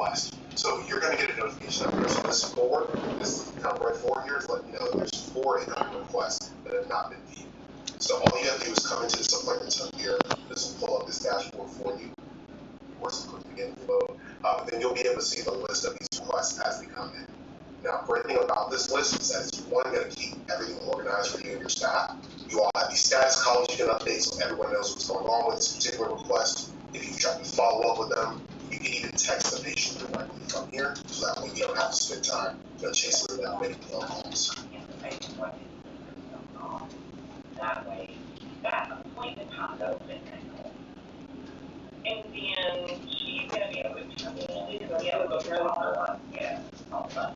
request. So you're going to get a notification up here. So this kind of red 4 here is letting you know that there's 4 incoming requests that have not been viewed. So all you have to do is come into this appointment up here. This will pull up this dashboard for you. Once you click begin to load, then you'll be able to see the list of these requests as they come in. Now, great thing about this list is that it's one going to keep everything organized for you and your staff. You all have these status columns you can update so everyone knows what's going on with this particular request. If you try to follow up with them, you can even text the patient directly from here, so that way you don't have to spend time chasing them down making phone calls. That way, that appointment time open. And then she's going to be able to come in. She's going to be able to go on. Yeah, all of us.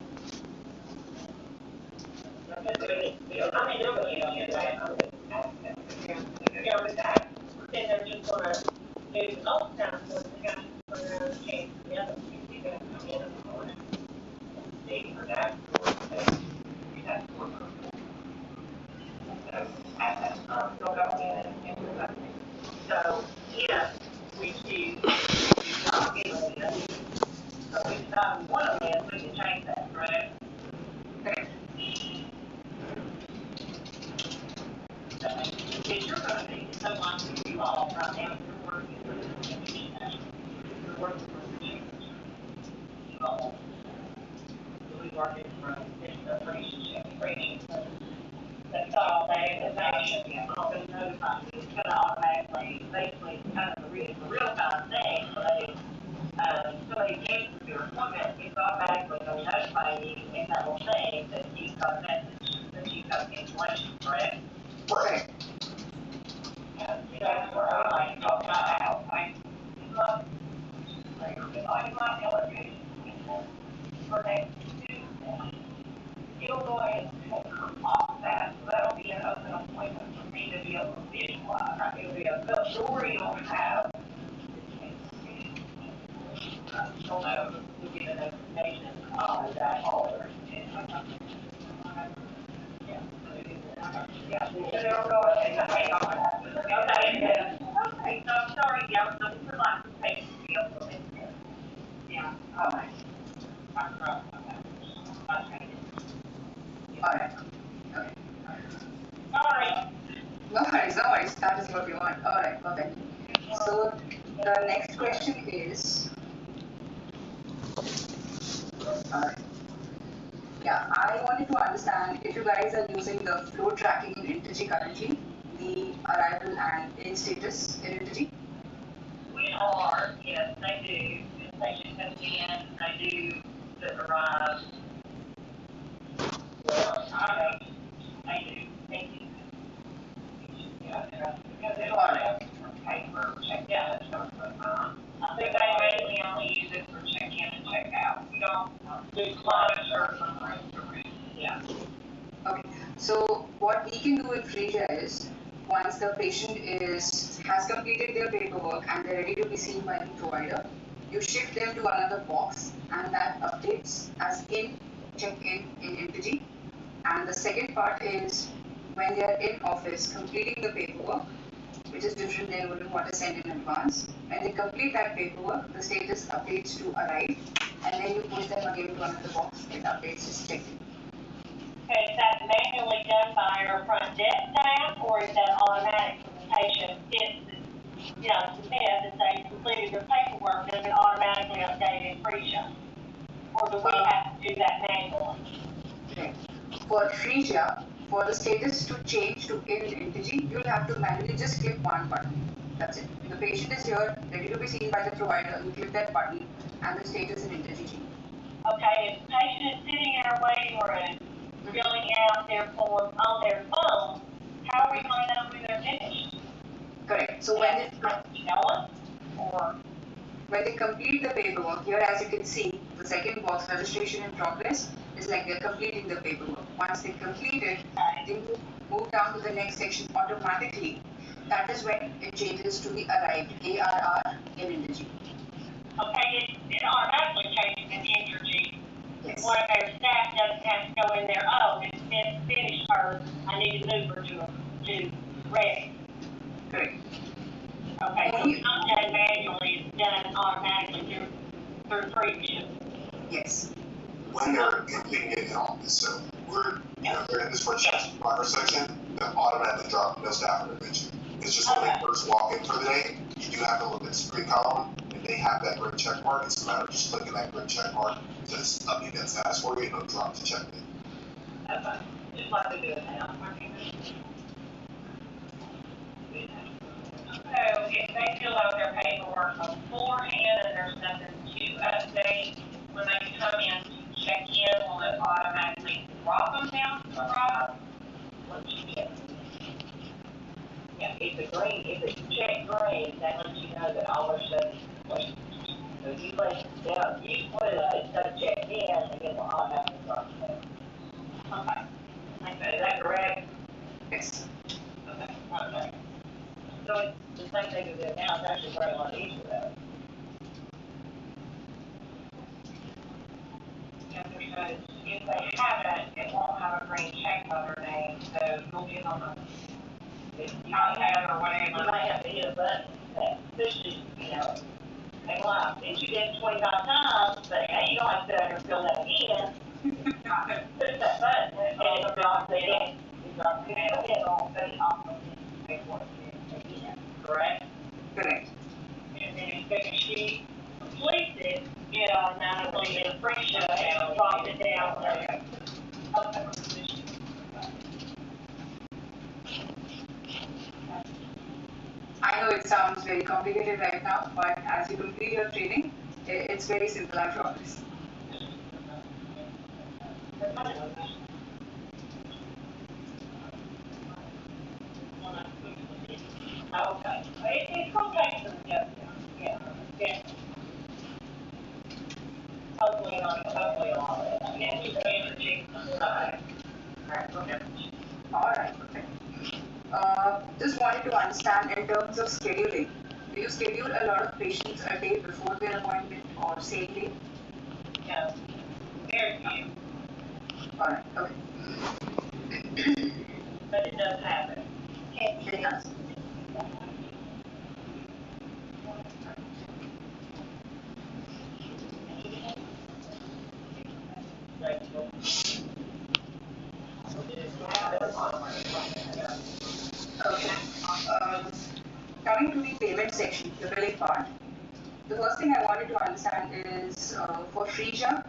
I mean, they're really on that. Yeah, with that, then they're just going to do ultrasound for the guy for the case. The other people are going to come in the morning. See for that. That's one of them. So, at that time, they'll go in and do that. So, yes, we choose not give them this. So, if not one of them, we can change that, right? Okay. Because you're going to be so much for you all right now. You're working for the community. You're working for the change. You all. We're working from the relationship. That's all they information. All been notified. It's going to automatically, basically, kind of a real-time thing. So they came to your appointment, it's automatically going to notify you in that little thing that you've got a message, that you've got cancellation, correct? Right. That's where I like to talk about how I love television. For next Tuesday, you'll go ahead and come off that, so that'll be an open appointment for me to be able to visualize. It'll be a story you'll have. You'll know to get an information on that order. Yeah, so they'll go ahead and hang on that. Okay, so I'm sorry, yeah, so this is like the patient field. Yeah, all right. Alright. No worries. That is what we want. Alright, perfect. So the next question is, I wanted to understand if you guys are using the flow tracking in Integri currently, the arrival and in status in Integri. We are, yes, they do. The patient comes in, they do the arrive. Well, they do. Yeah, because they don't have paper check out and stuff, but I think they mainly only use it for check in and check out. We don't do clients or something. Yeah. Okay, so what we can do in Frisia is, once the patient has completed their paperwork and they're ready to be seen by the provider, you shift them to another box and that updates as in check-in in Integri. And the second part is when they are in office completing the paperwork, which is different than what is sent in advance. When they complete that paperwork, the status updates to arrive, and then you push them again to another box, it updates as check-in. Okay, is that manually done by our front desk staff, or is that automatic when the patient submits that they completed their paperwork, does it automatically update in Frisia? Or do we have to do that manually? Okay. For Frisia, for the status to change to in Integri, you'll have to manually just click one button. That's it. If the patient is here, ready to be seen by the provider, you click that button and the status in Integri changes. Okay, if the patient is sitting in our waiting room, filling out their form on their phone, how are we going to know when they're finished? Correct. So when they complete the paperwork, here as you can see, the second box, registration in progress, is like they're completing the paperwork. Once they complete it, they move down to the next section automatically. That is when it changes to the arrived, ARR in Integri. Okay, it automatically changes in Integri. Yes. One of their staff doesn't have to go in there, it's been finished her, I need to move her to ready. Correct. Okay, so it's not done manually, it's done automatically for free. Yes. When they're completing it in office, so they're in this first progress section, they'll automatically drop no staff intervention. It's just when they first walk in for the day, you do have to look at the screen column, and they have that green check mark. It's a matter of just clicking that green check mark to update that status for you, and it'll drop to check it. Okay, just like we do it now. So if they fill out their paperwork beforehand and there's nothing to update, when they come in to check in, will it automatically drop them down to the bottom? Once you get yeah, if it's checked green, that lets you know that all their stuff is complete. So you let it down, you put it, stuff checked in, and it will automatically drop it down. Okay. Okay, is that correct? Yes. Okay. Okay. So it's the same thing as it now, it's actually very a lot easier though. Yeah, because if they haven't, it won't have a green check on their name, so you'll get on the, if you might have or whatever, you might have to hit a button that pushes, they lie, since you did it 25 times, but hey, you don't have to sit there and fill that again. Push that button, and it drops it in. It drops it in, it all, but it also paperwork again, correct? Correct. And then if she completes it, it automatically is free show and drop it down there. I know it sounds very complicated right now, but as you complete your training, it's very simple, I promise. Okay. It's going to take some adjustment. Yeah. Hopefully a lot of it. Yeah, just energy. Alright, okay. Alright, perfect. Just wanted to understand in terms of scheduling, do you schedule a lot of patients a day before their appointment or same day? No, very few, Alright, okay. but it does happen. It does. Okay. Coming to the payment section, the billing part, the first thing I wanted to understand is for Freesia,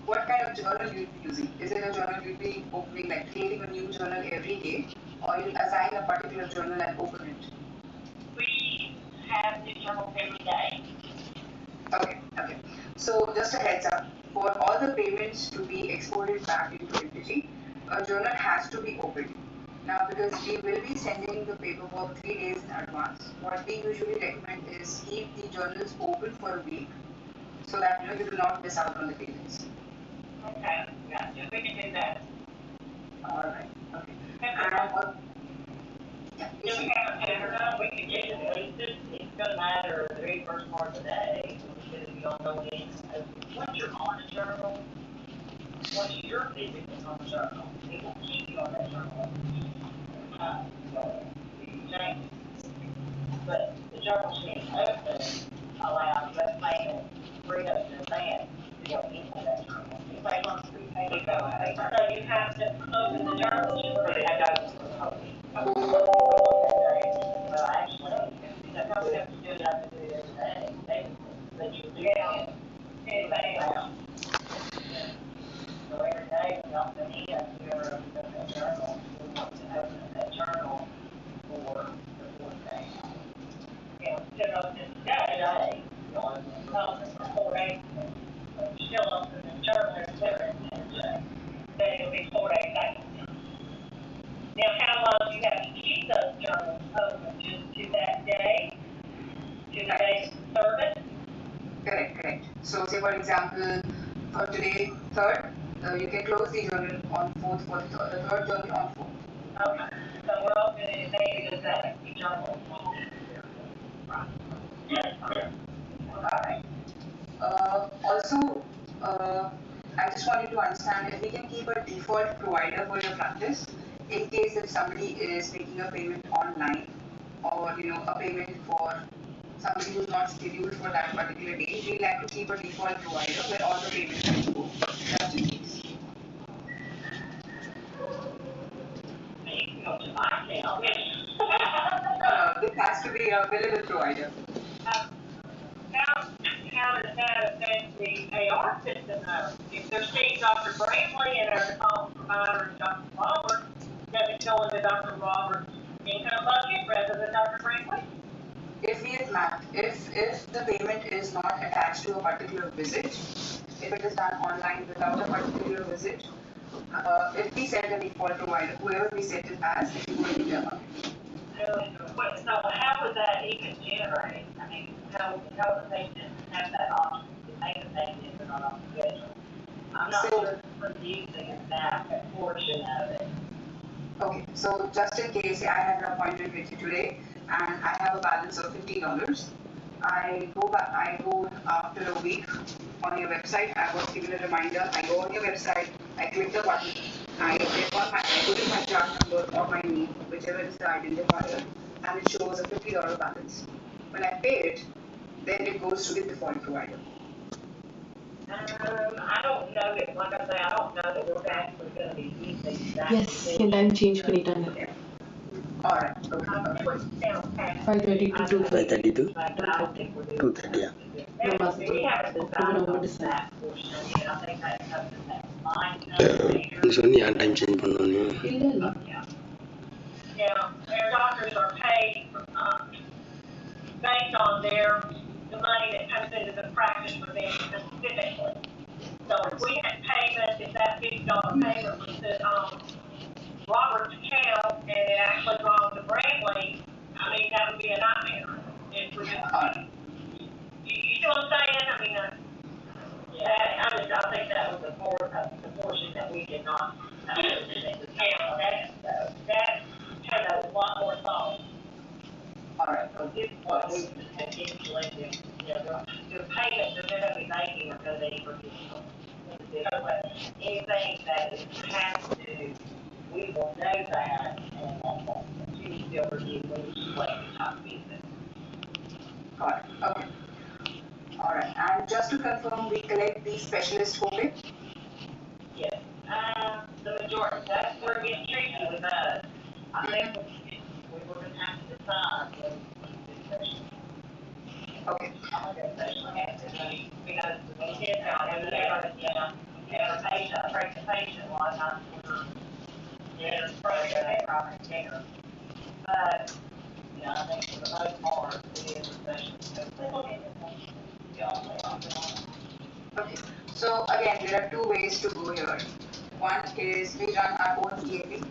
what kind of journal you'll be using? Is it a journal you'll be opening, like creating a new journal every day, or you'll assign a particular journal and open it? We have new journals every day. Okay, okay. So just a heads up, for all the payments to be exported back into Infigi, a journal has to be opened. Now, because we will be sending the paperwork 3 days in advance, what we usually recommend is keep the journals open for a week so that you do not miss out on the payments. Okay, gotcha. We can do that. Alright, okay. If we have a journal, we can get it. It's going to matter the very first part of the day. Because you don't know when. Once you're on a journal, once you're physically on the journal, it will keep you on that journal. Change. But the journal being open allows that payment free up in advance to go into that journal. If they want to prepay, they go. So you have to open the journal, you really have to open the well, actually, you don't have to do it, have to do it every day. But you do it. Anybody else? So every day when y'all come in, whoever opens up that journal, we want to open that journal for the 4 days. Instead of opening today, you'll open it for 4 days. Still open the journal every day. Then it'll be 4 days later. Now, how long do you have to keep those journals open? Just to that day? To the day of service? Correct, correct. So, say for example, for today, 3rd, you can close the journal on 4th for the 3rd journal on 4th. Okay. So we're opening maybe the day, the journal. Alright. Also, I just wanted to understand if we can keep a default provider for your practice in case if somebody is making a payment online or a payment for somebody who's not scheduled for that particular day, we like to keep a default provider where all the payments can go, just in case. You can go to my account. This has to be a billable provider. How does that affect the AR system though? If they're seeing Dr. Bramley and our phone provider is Dr. Robert, does it go into Dr. Robert's income bucket rather than Dr. Bramley? If we have mapped, if the payment is not attached to a particular visit, if it is done online without a particular visit, if we set a default provider, whoever we set it as, it will go into their bucket. So how would that even generate? I mean, how would they just have that option to make a payment if they're not on the schedule? I'm not sure for using that portion of it. Okay, so just in case I have an appointment with you today and I have a balance of $50, I go after a week on your website, I was given a reminder, I go on your website, I click the button, I put in my chart number or my name, whichever is the identifier, and it shows a $50 balance. When I pay it, then it goes to the default provider. I don't know if, like I say, I don't know that we're actually going to be using that. Yes, your time change kari done. Alright, okay. 5:30 to 2:30. 2:30, yeah. We haven't decided that portion, and I think that's something that might This one, yeah, time change பண்ணனும். Yeah, their doctors are paid based on the money that comes into the practice for them specifically. So if we had payment, if that $50 payment was put on Robert's account and it actually belonged to Bramley, I mean, that would be a nightmare. It would just, you see what I'm saying? I mean, I think that was the portion that we did not that had a lot more thought. Alright, This is what we potentially do. The payments that they're going to be making are going to be ridiculous. Anything that is has to, we will know that and continue to review when you wait to talk business. got it, okay. Alright, and just to confirm, we collect the specialist copay? Yes. The majority, that's where it gets tricky with us. I think we were going to have to decide when Okay. Because when you get out, and a patient, a pregnant patient, a lot of times they're primary care. But, I think for the most part, it is a specialist. Okay, so again, there are two ways to go here. One is we run our own EAP.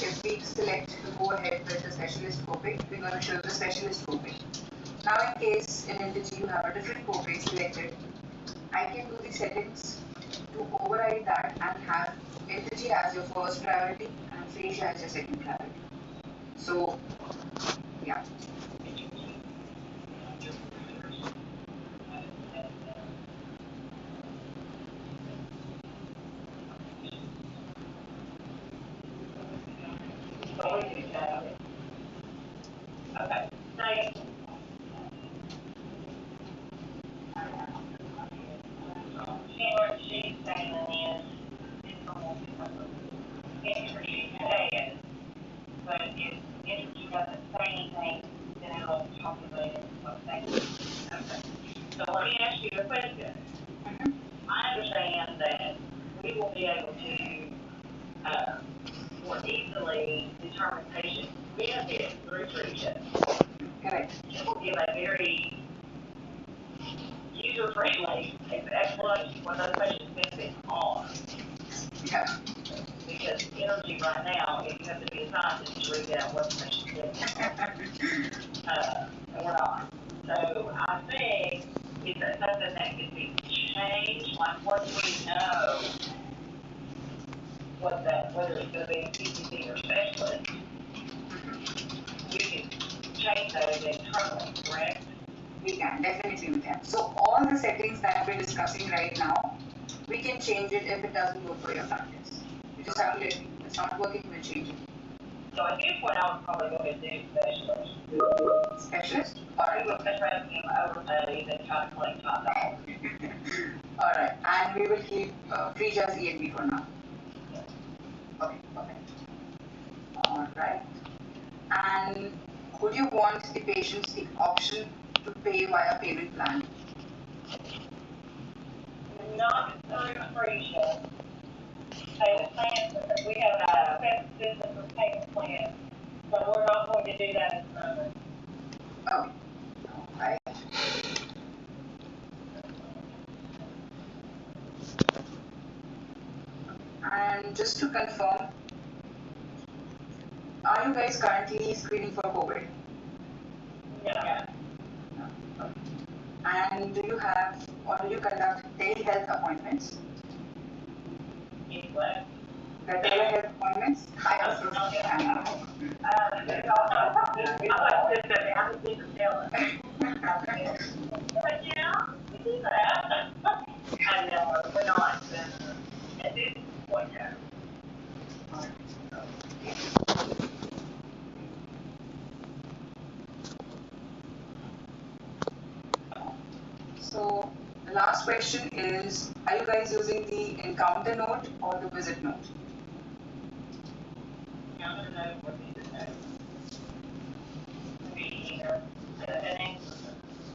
If we select to go ahead with the specialist copay, we're going to show the specialist copay. Now in case in Indegy you have a different copay selected, I can do the settings to override that and have Indegy as your first priority and Frisia as your second priority. So, yeah. Okay. Thank you. She's saying Energy says, but if Energy doesn't say anything, then it'll talk about it. Okay. So let me ask you a question. I understand that we will be able to more easily determine patient benefit through Frisia. Correct. It will give a very user-friendly explanation what those patient benefits are. Yeah. Because Energy right now, if you have to be a scientist to read out what the patient benefits are. And we're not. So I think is that something that could be changed, like once we know what that, whether it's going to be a PCP or specialist, we can change those internally, correct? We can, definitely we can. So all the settings that we're discussing right now, we can change it if it doesn't work for your practice. You just have to let me, it's not working, we'll change it. So at this point, I would probably go ahead and do specialist. Specialist? We will address him overstudies and try to collect top dollars. Alright, and we will keep Frija's ENB for now. Okay, perfect. Alright. And would you want the patients the option to pay via payment plan? Not through Appreciate. Payment plan, because we have a system for payment plan, so we're not going to do that at the moment. Okay. Alright. And just to confirm, are you guys currently screening for COVID? Yeah. And do you have or do you conduct telehealth appointments? Anyway. The telehealth appointments? I also I like to say, I'm a big seller. But yeah, we do that. I know, we're not, at this point, no. So the last question is, are you guys using the encounter note or the visit note? Encounter note or visit note. Maybe either.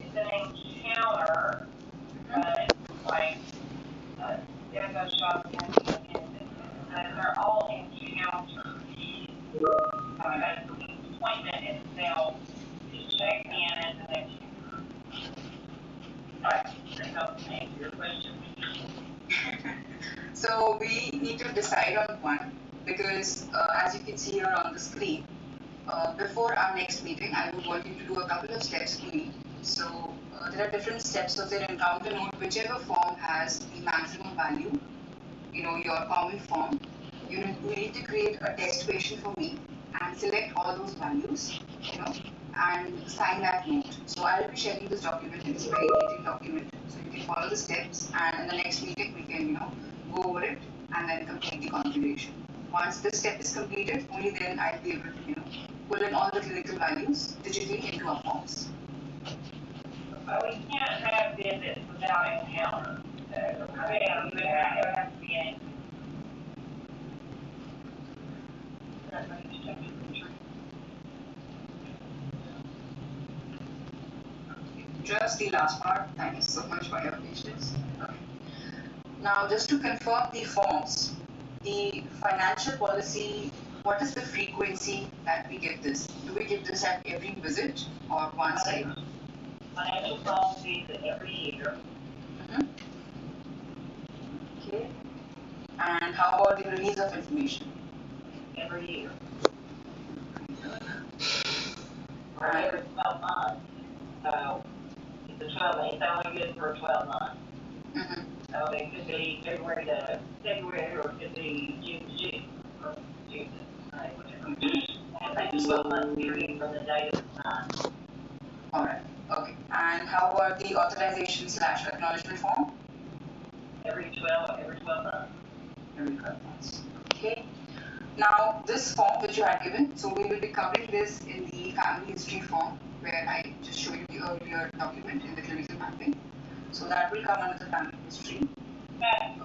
It's an encounter, but like, demo shopping and they're all encounters. As the appointment itself is checked in as an encounter. Right, that helps answer your question. So we need to decide on one because as you can see here on the screen, before our next meeting, I would want you to do a couple of steps for me. So there are different steps of the encounter note, whichever form has the maximum value, your common form. You need to create a test patient for me and select all those values, and sign that note. So I will be sharing this document. It's a very detailed document. So you can follow the steps, and in the next meeting we can, go over it and then complete the configuration. Once this step is completed, only then I'll be able to, put in all the clinical values digitally into our forms. But we can't have visits without encounter. Yeah, there has to be an. Just the last part. Thank you so much for your patience. Okay. Now, just to confirm the forms, the financial policy, what is the frequency that we get this? Do we give this at every visit or once a year? Financial policy is every year. Okay. And how about the release of information? Every year. Or every 12 months. So it's a 12 month, it's only good for 12 months. So it could be February to February, or it could be June to June, or June to whatever. And like a 12 month period from the date of the sign. Alright, okay. And how about the authorization / acknowledgement form? Every 12 months. Every 12 months. Okay. Now, this form which you had given, so we will be covering this in the family history form, where I just showed you the earlier document in the clinical mapping. So that will come under the family history. That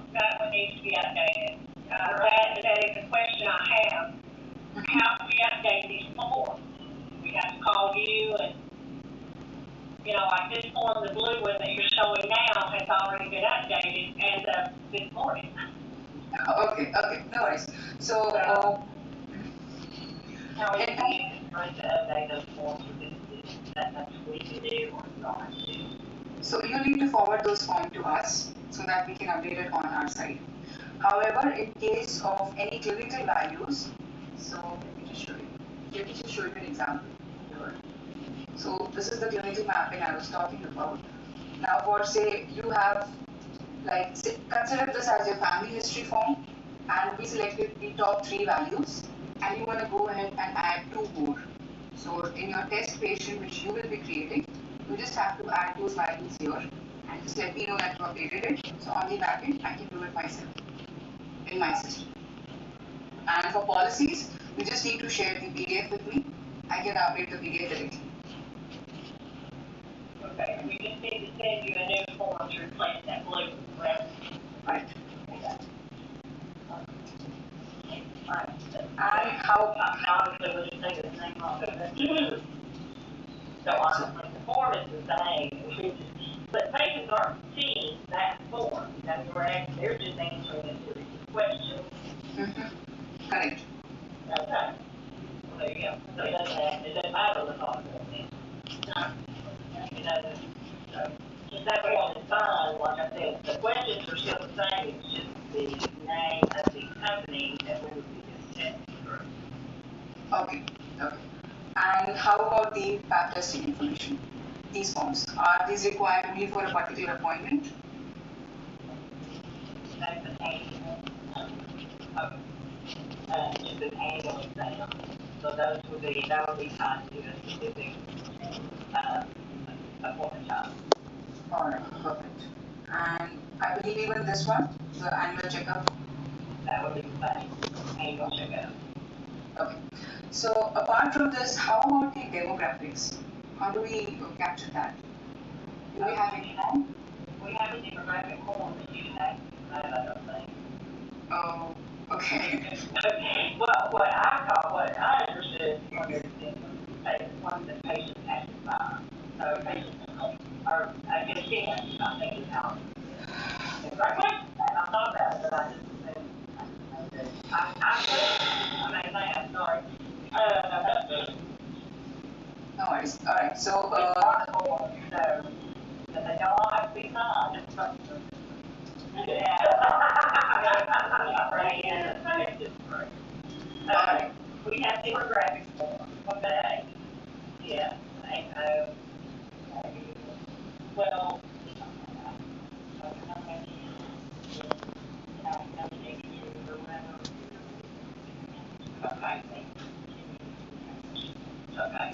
one needs to be updated. That is a question I have. How do we update these forms? We have to call you and, like this form, the blue one that you're showing now has already been updated as of this morning. Okay, no worries. So, How is it going to update those forms? That's what we can do or not do. So you need to forward those forms to us so that we can update it on our side. However, in case of any clinical values, so let me just show you an example here. So this is the clinical mapping I was talking about. Now for say you have, consider this as your family history form, and we selected the top 3 values, and you want to go ahead and add 2 more. So in your test patient which you will be creating, you just have to add those values here and just let me know that you updated it. So on the backend, I can do it myself in my system. And for policies, you just need to share the PDF with me. I can update the PDF directly. Okay, we just need to send you a new form to replace that blue, correct? Right. Right. And how, Obviously, we'll just take the name off of it. So honestly, the form is the same, but patients aren't seeing that form, is that correct? They're just answering a series of questions. correct. Okay. Well, there you go. So it doesn't matter the hospital then. No. It doesn't. So, just that form is fine, like I said, the questions are still the same, it's just the name of the company that we would be testing through. Okay. Okay. And how about the pap testing information? These forms, are these required only for a particular appointment? That's an annual, just an annual exam. So that would be tied to a specific, appointment time. Alright, perfect. And I believe even this one, the annual checkup. That would be the same, annual checkup. Okay. So apart from this, how about the demographics? How do we capture that? Do we have any form? We have a demographic form that you have, I don't think. Oh, okay. What I understood from your one that patients have to buy. So patients are a consent, I think is how. It's like, I'm not about it, but I just assumed. I'm sorry. No worries. Alright, so So, that they don't all have to be signed. Yeah. Right. We have demographic forms. Okay. Yeah. Well. Okay. Okay.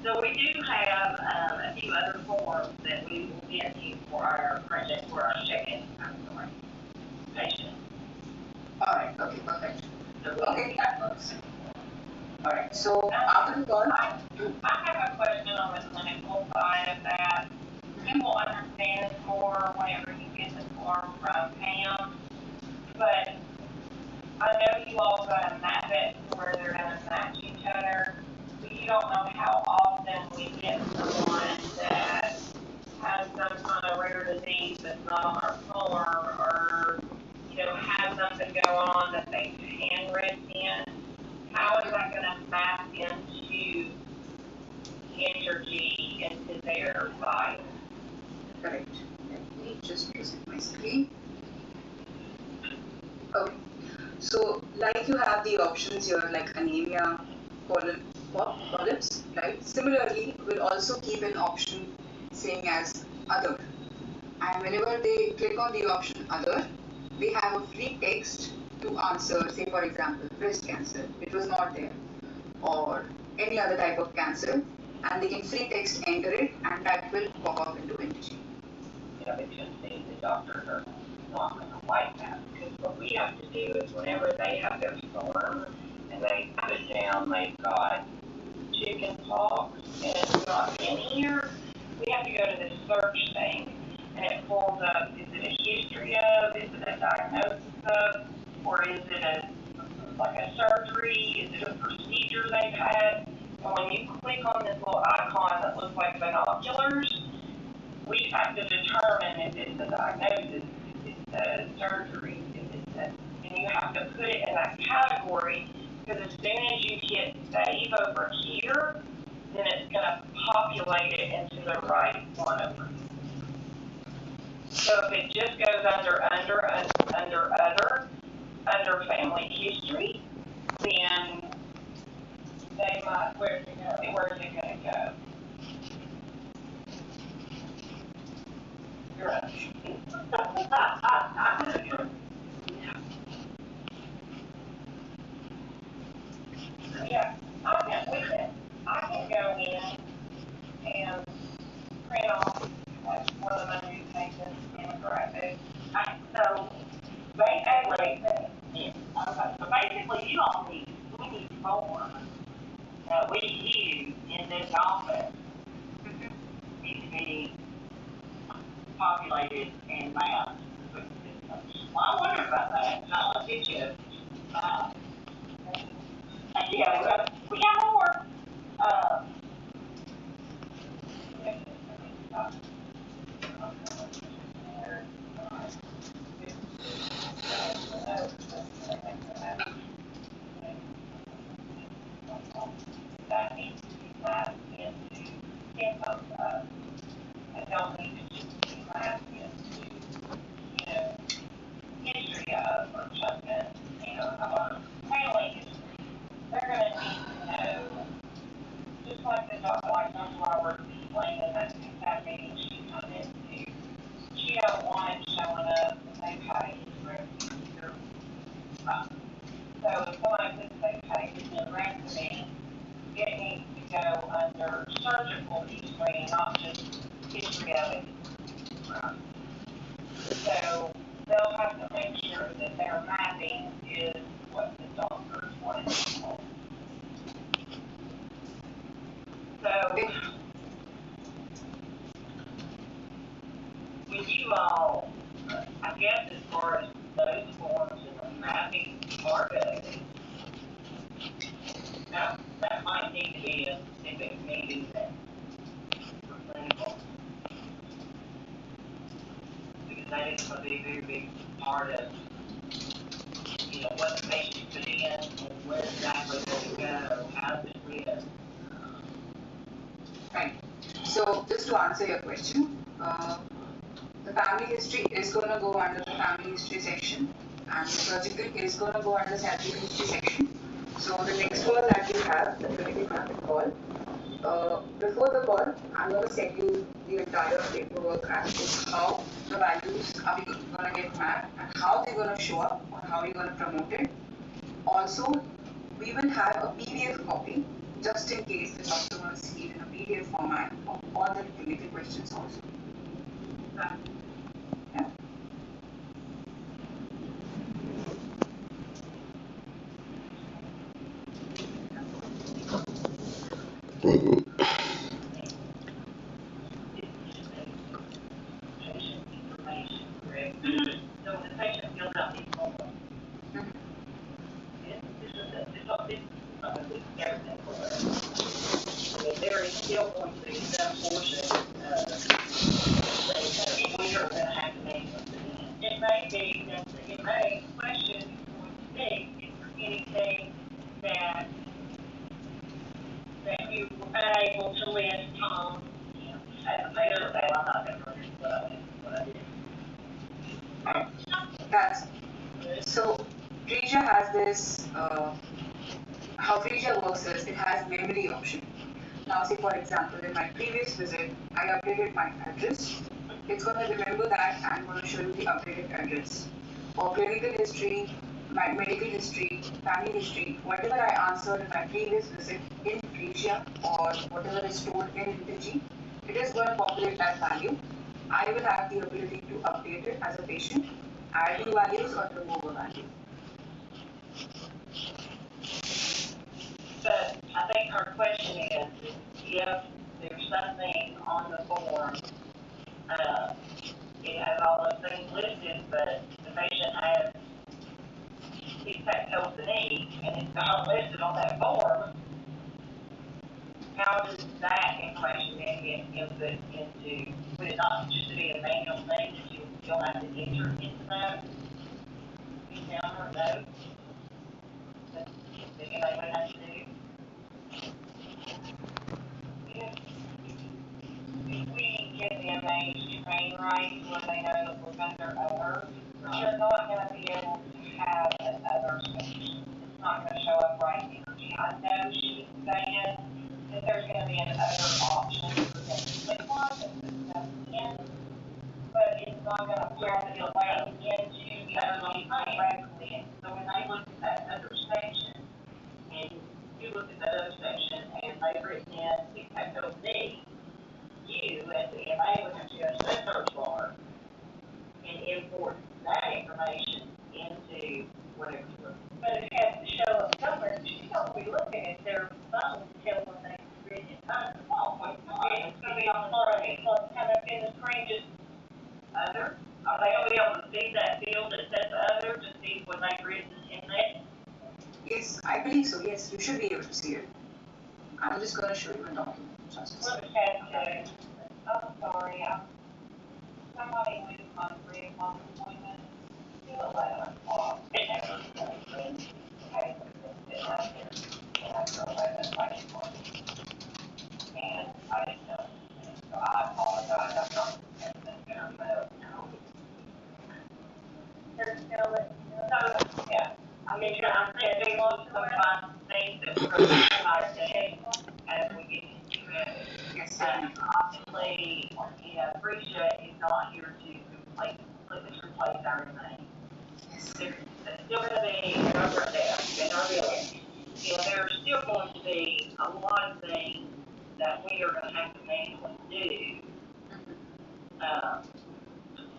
So we do have a few other forms that we will get you for our project, for our check-in, patient. alright, okay, perfect. So Okay, that works. Alright, so after the call, I have a question on the clinical side of that. You will understand this more whenever you get the form from Pam, but I know you all gotta map it to where they're gonna match each other. But you don't know how often we get someone that has some kind of rare disease that's not on our form, or, has something go on that they handwritten in. How is that gonna map into Entergy, into their file? correct. Let me just visit my screen. Okay. So, like you have the options here, like anemia, polyps, right? Similarly, we'll also keep an option saying as other. And whenever they click on the option other, they have a free text to answer, say for example, breast cancer, which was not there, or any other type of cancer, and they can free text enter it, and that will pop up into Entergy. It should be the doctors are not gonna like that, because what we have to do is whenever they have their form and they put it down, they've got chicken pox and it's not in here, we have to go to this search thing and it pulls up, is it a history of, is it a diagnosis of, or is it like a surgery, is it a procedure they've had? And when you click on this little icon that looks like binoculars, we have to determine if it's a diagnosis, if it's a surgery, if it's a, and you have to put it in that category, because as soon as you hit save over here, then it's going to populate it into the right one over here. So if it just goes under family history, then they might, where's it going to go? You're right. Yeah, I can go in and print off one of my new patients demographics. So basically, we need forms that we use in this office populated and mapped. Well, I wondered about that, and I'll get you, yeah, we got more, that needs to be mapped into tempo, I don't need to just be mapped into, history of or something, or family history. They're gonna need to know, just like the dog, like Dr. Roberts explained in that CSAT meeting she come into, she don't want it showing up that they've had a history of either. So if somebody says they've had a hysterectomy, it needs to go under surgical history, not just history of it. So they'll have to make sure that their mapping is what the doctors want it to be. So, would you all, I guess as far as those forms and the mapping part of it, that might need to be a specific meeting that for clinical. Because that is going to be a very big part of, what the patient put in, and where exactly will it go, how does it live. Right. So just to answer your question, the family history is going to go under the family history section, and the surgical is going to go under the surgical history section. So the next call that we have, the clinical mapping call, before the call, I'm going to send you the entire paperwork as to how the values are we going to get mapped and how they're going to show up or how you're going to promote it. Also, we will have a PDF copy just in case the doctor wants to see it in a PDF format of all the clinical questions also. Yeah. Patient information, correct? So when the patient fills out these forms, everything for us. There is still going to be some portion of we are going to have to make something in. It may be that it may question is going to be is there anything that you were unable to list, Tom. I'm not going to run what I did. That's so Phreesia has this how Phreesia works is it has memory option. Now say for example in my previous visit I updated my address. It's going to remember that and I'm going to show you the updated address. Or clinical history, my medical history, family history, whatever I answered in my previous visit in Phreesia or whatever is stored in IntelliG, it is going to populate that value. I will have the ability to update it as a patient, add new values or remove a value. But I think our question is if there's something on the form, it has all those things listed, but the patient has health needs and it's not listed on that form, how does that information then get input into, would it not just be a manual thing that you'll have to enter into that? Down or no? That anybody would have to do? If we give the MAs train rights where they know that we're under other, you're not going to be able to have an other section. It's not going to show up right in energy. I know she's saying that there's going to be an other option for them to click on that puts stuff in, but it's not going to populate into the energy correctly. So when they look at that other section, and you look at that other section, and they've written in XOD, you as the MA would have to go to that search bar and import that information into whatever. But it has to show up somewhere. She's going to be looking at their phone to tell them they've written it. Oh, my God. It's going to be on the screen. It's going to come up in the screen just other? Are they gonna be able to see that field that says other, to see what they've written in it? Yes, I believe so, yes, you should be able to see it. I'm just gonna show you a document. Just a second. Okay, I'm sorry, somebody went to my 3 o'clock appointment, till 11 o'clock. And I didn't know, so I apologize, I'm not. Yeah, I mean, I'm saying they want to find things that we're going to try to as we get into it. Yes, And obviously, you know, Risha is not here to completely replace everything. yes. There's still going to be, and I've read that, and I realize, you know, there's still going to be a lot of things that we are going to have to manually do.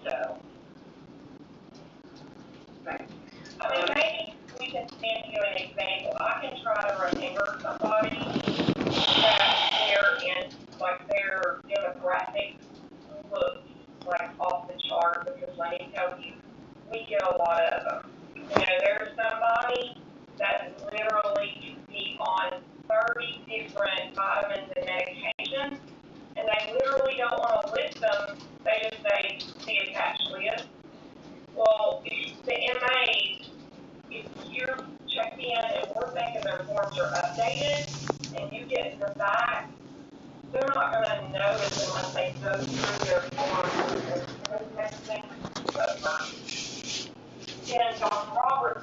So. Right. I mean, maybe we can send you an example. I can try to remember somebody that they're in, like their demographics look like off the chart, because let me tell you, we get a lot of them. You know, there's somebody that literally can be on 30 different vitamins and medications, and they literally don't want to list them. They just say, see attached list. Well, the MAs, if you check in and we're thinking their forms are updated and you get the facts, they're not going to notice unless they go through their forms and everything. But, Dr. Roberts